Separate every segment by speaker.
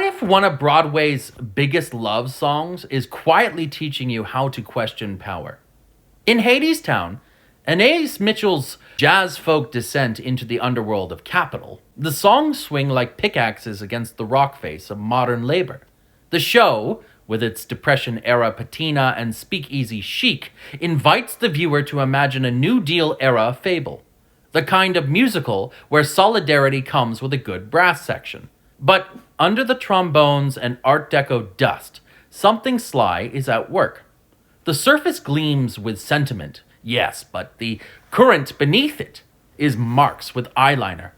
Speaker 1: What if one of Broadway's biggest love songs is quietly teaching you how to question power? In Hadestown, Anaïs Mitchell's jazz folk descent into the underworld of capital, the songs swing like pickaxes against the rock face of modern labor. The show, with its Depression-era patina and speakeasy chic, invites the viewer to imagine a New Deal-era fable, the kind of musical where solidarity comes with a good brass section. But under the trombones and Art Deco dust, something sly is at work. The surface gleams with sentiment, yes, but the current beneath it is marks with eyeliner.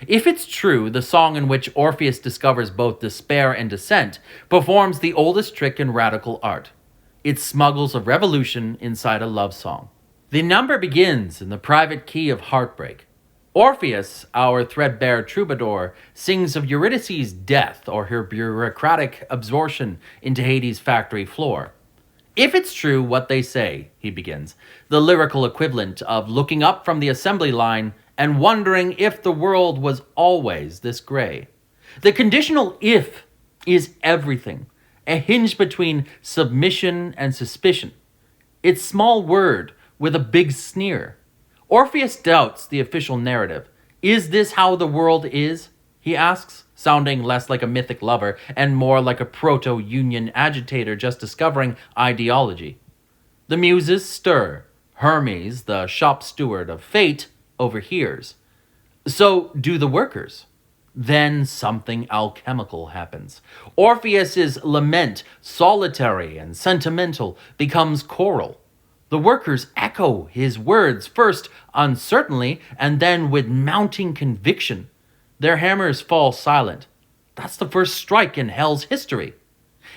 Speaker 1: If it's true, the song in which Orpheus discovers both despair and dissent performs the oldest trick in radical art. It smuggles a revolution inside a love song. The number begins in the private key of heartbreak. Orpheus, our threadbare troubadour, sings of Eurydice's death or her bureaucratic absorption into Hades' factory floor. If it's true what they say, he begins, the lyrical equivalent of looking up from the assembly line and wondering if the world was always this gray. The conditional if is everything, a hinge between submission and suspicion. It's small word with a big sneer. Orpheus doubts the official narrative. Is this how the world is? He asks, sounding less like a mythic lover and more like a proto-union agitator just discovering ideology. The muses stir. Hermes, the shop steward of fate, overhears. So do the workers. Then something alchemical happens. Orpheus's lament, solitary and sentimental, becomes choral. The workers echo his words, first uncertainly, and then with mounting conviction. Their hammers fall silent. That's the first strike in hell's history.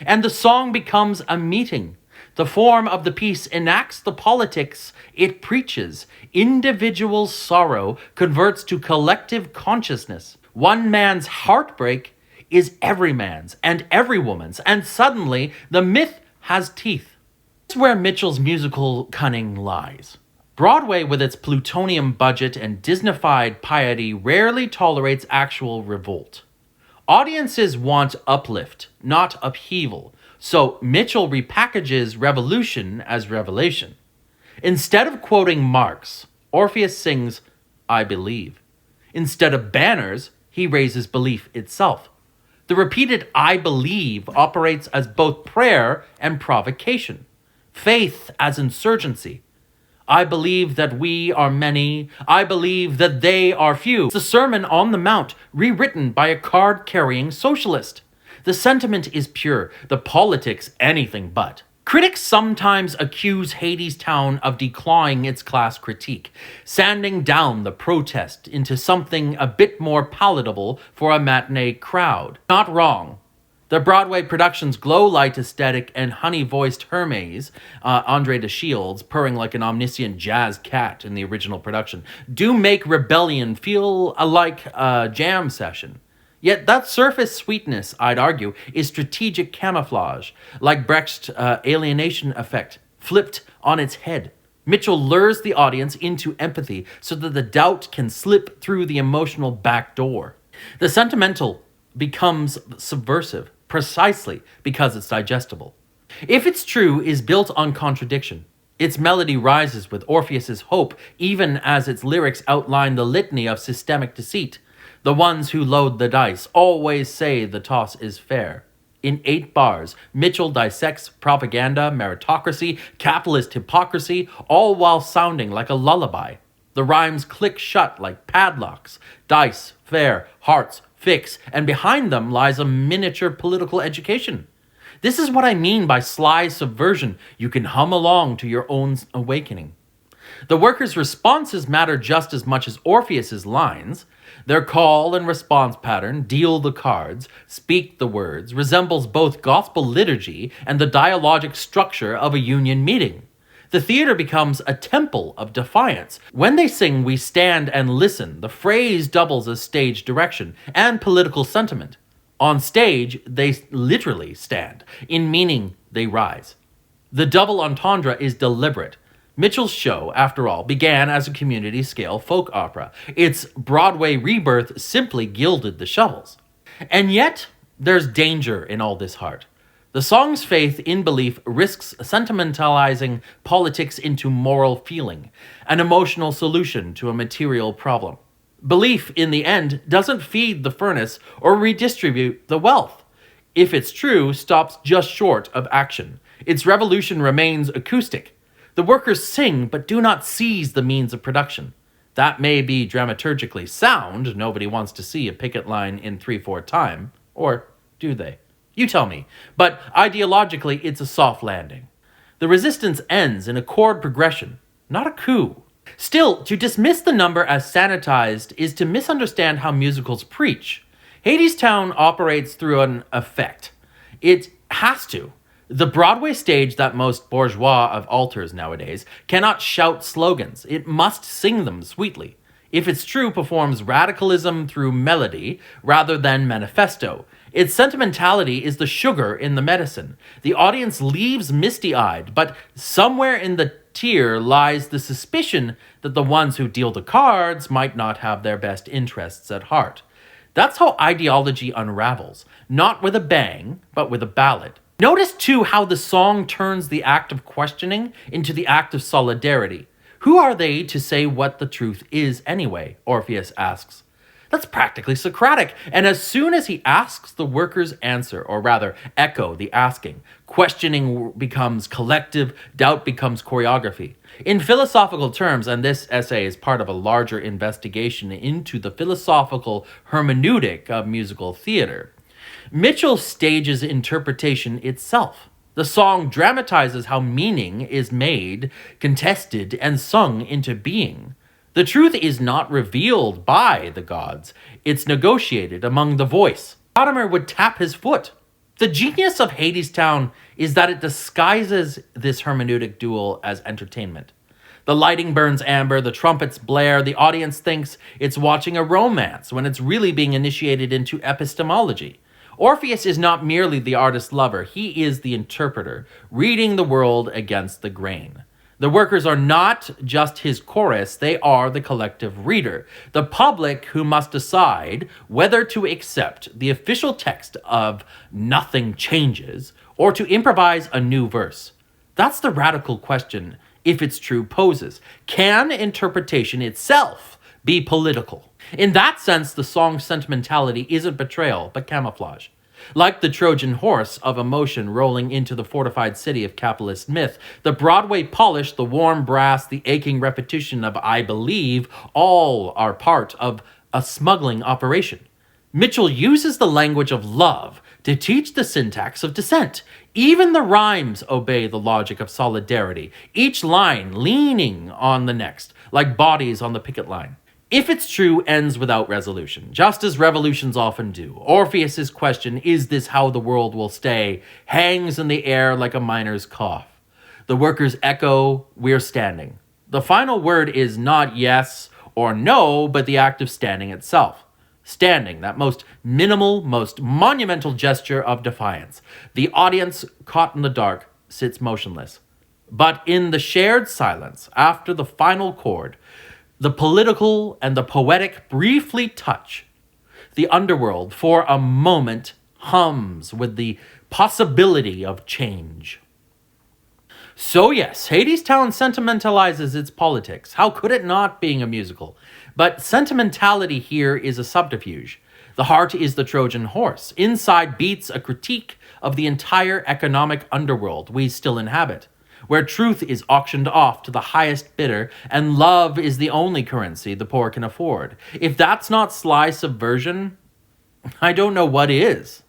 Speaker 1: And the song becomes a meeting. The form of the piece enacts the politics it preaches. Individual sorrow converts to collective consciousness. One man's heartbreak is every man's and every woman's, and suddenly the myth has teeth. That's where Mitchell's musical cunning lies. Broadway, with its plutonium budget and Disneyfied piety, rarely tolerates actual revolt. Audiences want uplift, not upheaval, so Mitchell repackages revolution as revelation. Instead of quoting Marx, Orpheus sings, "I believe." Instead of banners, he raises belief itself. The repeated "I believe" operates as both prayer and provocation. Faith as insurgency. I believe that we are many. I believe that they are few. It's the Sermon on the Mount, rewritten by a card-carrying socialist. The sentiment is pure, the politics anything but. Critics sometimes accuse Hadestown of declawing its class critique, sanding down the protest into something a bit more palatable for a matinee crowd. Not wrong. The Broadway production's glow-light aesthetic and honey-voiced Hermes, Andre de Shields, purring like an omniscient jazz cat in the original production, do make Rebellion feel like a jam session. Yet that surface sweetness, I'd argue, is strategic camouflage, like Brecht's alienation effect, flipped on its head. Mitchell lures the audience into empathy so that the doubt can slip through the emotional back door. The sentimental becomes subversive, precisely because it's digestible. If it's true, is built on contradiction. Its melody rises with Orpheus's hope, even as its lyrics outline the litany of systemic deceit. The ones who load the dice always say the toss is fair. In 8 bars, Mitchell dissects propaganda, meritocracy, capitalist hypocrisy, all while sounding like a lullaby. The rhymes click shut like padlocks. Dice, fair, hearts, fix, and behind them lies a miniature political education. This is what I mean by sly subversion. You can hum along to your own awakening. The workers' responses matter just as much as Orpheus's lines. Their call and response pattern, deal the cards, speak the words, resembles both gospel liturgy and the dialogic structure of a union meeting. The theater becomes a temple of defiance. When they sing, we stand and listen. The phrase doubles as stage direction and political sentiment. On stage, they literally stand. In meaning, they rise. The double entendre is deliberate. Mitchell's show, after all, began as a community-scale folk opera. Its Broadway rebirth simply gilded the shovels. And yet, There's danger in all this heart. The song's faith in belief risks sentimentalizing politics into moral feeling, an emotional solution to a material problem. Belief, in the end, doesn't feed the furnace or redistribute the wealth. If it's true, stops just short of action. Its revolution remains acoustic. The workers sing but do not seize the means of production. That may be dramaturgically sound. Nobody wants to see a picket line in 3/4 time. Or do they? You tell me. But ideologically, it's a soft landing. The resistance ends in a chord progression, not a coup. Still, to dismiss the number as sanitized is to misunderstand how musicals preach. Hadestown operates through an effect. It has to. The Broadway stage that most bourgeois of altars nowadays cannot shout slogans. It must sing them sweetly. If it's true, performs radicalism through melody rather than manifesto. Its sentimentality is the sugar in the medicine. The audience leaves misty-eyed, but somewhere in the tear lies the suspicion that the ones who deal the cards might not have their best interests at heart. That's how ideology unravels, not with a bang, but with a ballad. Notice, too, how the song turns the act of questioning into the act of solidarity. Who are they to say what the truth is anyway? Orpheus asks. That's practically Socratic, and as soon as he asks, the workers answer, or rather, echo the asking. Questioning becomes collective, doubt becomes choreography. In philosophical terms, and this essay is part of a larger investigation into the philosophical hermeneutic of musical theater, Mitchell stages interpretation itself. The song dramatizes how meaning is made, contested, and sung into being. The truth is not revealed by the gods. It's negotiated among the voice. Latimer would tap his foot. The genius of Hadestown is that it disguises this hermeneutic duel as entertainment. The lighting burns amber, the trumpets blare, the audience thinks it's watching a romance when it's really being initiated into epistemology. Orpheus is not merely the artist's lover, he is the interpreter, reading the world against the grain. The workers are not just his chorus, they are the collective reader, the public who must decide whether to accept the official text of "nothing changes" or to improvise a new verse. That's the radical question, if it's true, poses. Can interpretation itself be political? In that sense, the song's sentimentality isn't betrayal, but camouflage. Like the Trojan horse of emotion rolling into the fortified city of capitalist myth, the Broadway polish, the warm brass, the aching repetition of "I believe," all are part of a smuggling operation. Mitchell uses the language of love to teach the syntax of dissent. Even the rhymes obey the logic of solidarity, each line leaning on the next, like bodies on the picket line. If it's true, ends without resolution, just as revolutions often do. Orpheus's question, "Is this how the world will stay?" hangs in the air like a miner's cough. The workers echo, "We're standing." The final word is not yes or no, but the act of standing itself. Standing, that most minimal, most monumental gesture of defiance. The audience, caught in the dark, sits motionless. But in the shared silence, after the final chord, the political and the poetic briefly touch. The underworld, for a moment, hums with the possibility of change. So yes, Hadestown sentimentalizes its politics. How could it not, being a musical? But sentimentality here is a subterfuge. The heart is the Trojan horse. Inside beats a critique of the entire economic underworld we still inhabit, where truth is auctioned off to the highest bidder, and love is the only currency the poor can afford. If that's not sly subversion, I don't know what is.